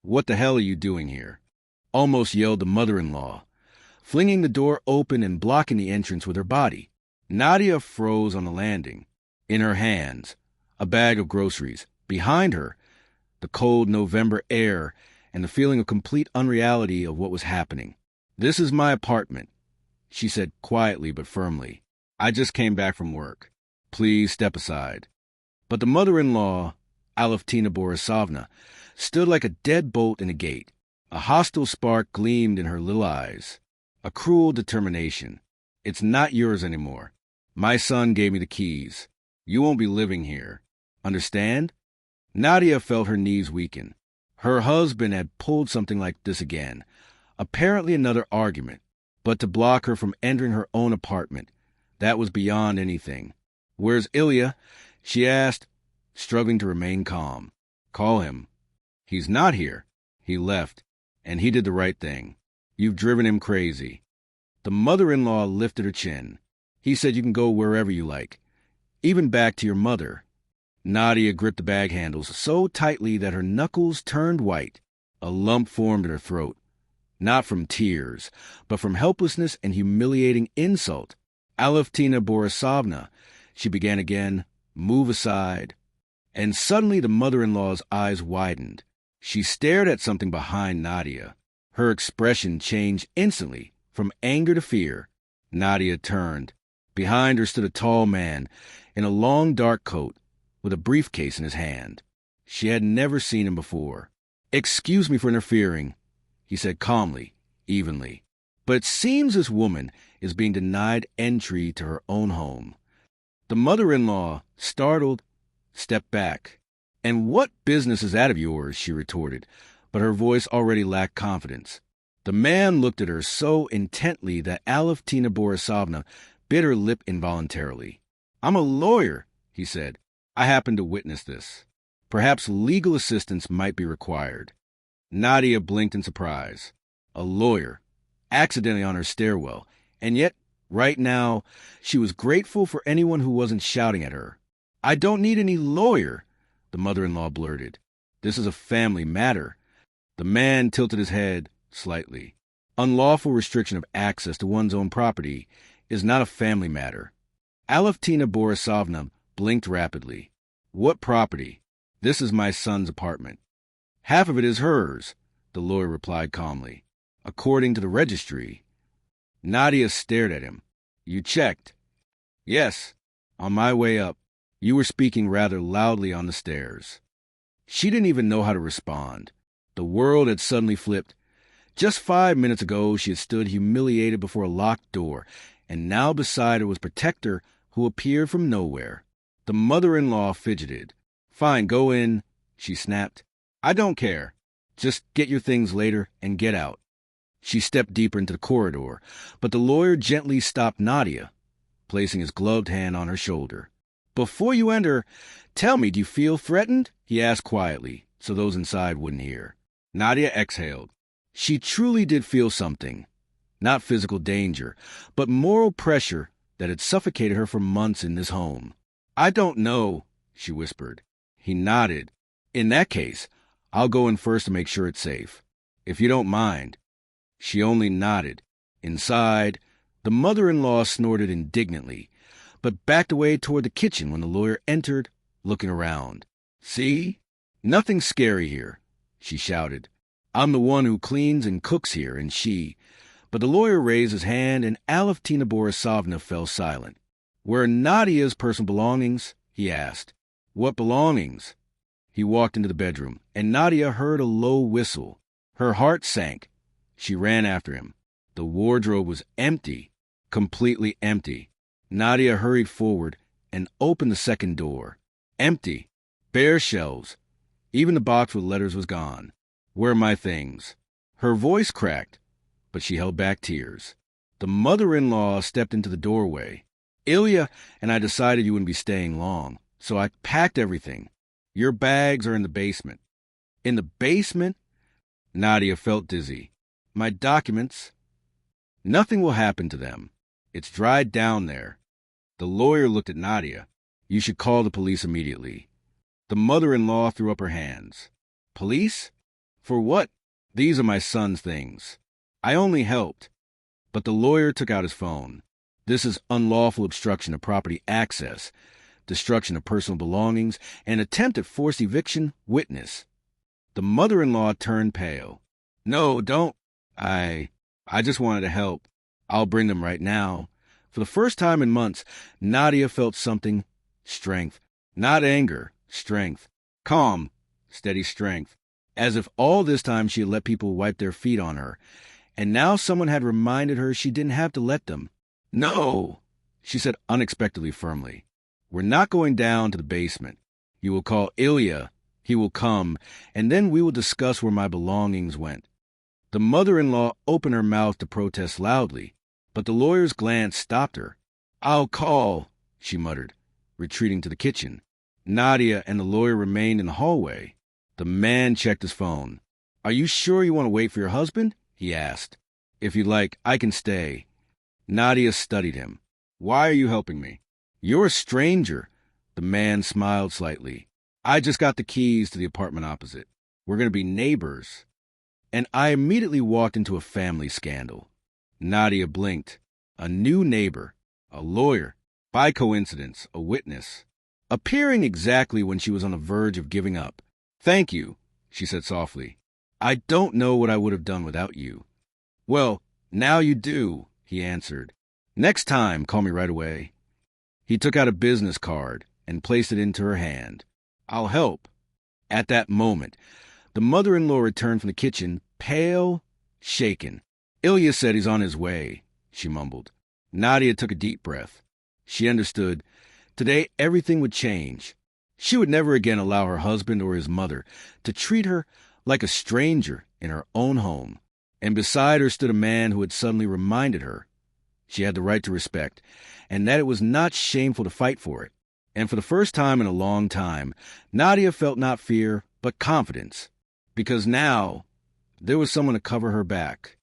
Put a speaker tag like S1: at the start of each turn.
S1: "What the hell are you doing here?" almost yelled the mother-in-law, flinging the door open and blocking the entrance with her body. Nadya froze on the landing. In her hands, a bag of groceries. Behind her, the cold November air and the feeling of complete unreality of what was happening. "This is my apartment," she said quietly but firmly. "I just came back from work. Please step aside." But the mother-in-law, Aleftina Borisovna, stood like a deadbolt in a gate. A hostile spark gleamed in her little eyes. A cruel determination. "It's not yours anymore. My son gave me the keys. You won't be living here. Understand?" Nadya felt her knees weaken. Her husband had pulled something like this again. Apparently another argument. But to block her from entering her own apartment, that was beyond anything. "Where's Ilya?" she asked, struggling to remain calm. "Call him." "He's not here. He left, and he did the right thing. You've driven him crazy." The mother-in-law lifted her chin. "He said you can go wherever you like, even back to your mother." Nadya gripped the bag handles so tightly that her knuckles turned white. A lump formed in her throat, not from tears, but from helplessness and humiliating insult. "Aleftina Borisovna," she began again, "move aside." And suddenly the mother-in-law's eyes widened. She stared at something behind Nadya. Her expression changed instantly, from anger to fear. Nadya turned. Behind her stood a tall man in a long dark coat, with a briefcase in his hand. She had never seen him before. "Excuse me for interfering," he said calmly, evenly. "But it seems this woman is being denied entry to her own home." The mother-in-law, startled, stepped back. "And what business is that of yours?" she retorted, but her voice already lacked confidence. The man looked at her so intently that Aleftina Borisovna bit her lip involuntarily. "I'm a lawyer," he said. "I happened to witness this. Perhaps legal assistance might be required." Nadya blinked in surprise. A lawyer, accidentally on her stairwell, and yet, right now, she was grateful for anyone who wasn't shouting at her. "I don't need any lawyer," the mother-in-law blurted. "This is a family matter." The man tilted his head slightly. "Unlawful restriction of access to one's own property is not a family matter." Aleftina Borisovna blinked rapidly. "What property? This is my son's apartment." "Half of it is hers," the lawyer replied calmly. "According to the registry." Nadya stared at him. "You checked?" "Yes. On my way up. You were speaking rather loudly on the stairs." She didn't even know how to respond. The world had suddenly flipped. Just 5 minutes ago, she had stood humiliated before a locked door, and now beside her was Protector, who appeared from nowhere. The mother-in-law fidgeted. "Fine, go in," she snapped. "I don't care. Just get your things later and get out." She stepped deeper into the corridor, but the lawyer gently stopped Nadya, placing his gloved hand on her shoulder. "Before you enter, tell me, do you feel threatened?" he asked quietly, so those inside wouldn't hear. Nadya exhaled. She truly did feel something. Not physical danger, but moral pressure that had suffocated her for months in this home. "I don't know," she whispered. He nodded. "In that case, I'll go in first to make sure it's safe. If you don't mind." She only nodded. Inside, the mother-in-law snorted indignantly, but backed away toward the kitchen when the lawyer entered, looking around. "See? Nothing scary here," she shouted. "I'm the one who cleans and cooks here, and she—" But the lawyer raised his hand, and Aleftina Borisovna fell silent. "Where are Nadia's personal belongings?" he asked. "What belongings?" He walked into the bedroom, and Nadya heard a low whistle. Her heart sank. She ran after him. The wardrobe was empty, completely empty. Nadya hurried forward and opened the second door. Empty. Bare shelves. Even the box with letters was gone. "Where are my things?" Her voice cracked, but she held back tears. The mother-in-law stepped into the doorway. "Ilya and I decided you wouldn't be staying long, so I packed everything. Your bags are in the basement." "In the basement?" Nadya felt dizzy. "My documents?" "Nothing will happen to them. It's dried down there." The lawyer looked at Nadya. "You should call the police immediately." The mother-in-law threw up her hands. "Police? For what? These are my son's things. I only helped. But the lawyer took out his phone. This is unlawful obstruction of property access, destruction of personal belongings, and attempt at forced eviction, witness. The mother-in-law turned pale. No, don't. I just wanted to help. I'll bring them right now. For the first time in months, Nadya felt something. Strength. Not anger. Strength. Calm. Steady strength. As if all this time she had let people wipe their feet on her. And now someone had reminded her she didn't have to let them. No, she said unexpectedly firmly. We're not going down to the basement. You will call Ilya. He will come, and then we will discuss where my belongings went. The mother-in-law opened her mouth to protest loudly, but the lawyer's glance stopped her. I'll call, she muttered, retreating to the kitchen. Nadya and the lawyer remained in the hallway. The man checked his phone. Are you sure you want to wait for your husband? He asked. If you like, I can stay. Nadya studied him. Why are you helping me? You're a stranger. The man smiled slightly. I just got the keys to the apartment opposite. We're going to be neighbors. And I immediately walked into a family scandal. Nadya blinked. A new neighbor. A lawyer. By coincidence, a witness. Appearing exactly when she was on the verge of giving up. Thank you, she said softly. I don't know what I would have done without you. Well, now you do, he answered. Next time, call me right away. He took out a business card and placed it into her hand. I'll help. At that moment, the mother-in-law returned from the kitchen, pale, shaken. Ilya said he's on his way, she mumbled. Nadya took a deep breath. She understood. Today, everything would change. She would never again allow her husband or his mother to treat her like a stranger in her own home. And beside her stood a man who had suddenly reminded her she had the right to respect, and that it was not shameful to fight for it. And for the first time in a long time, Nadya felt not fear, but confidence, because now there was someone to cover her back.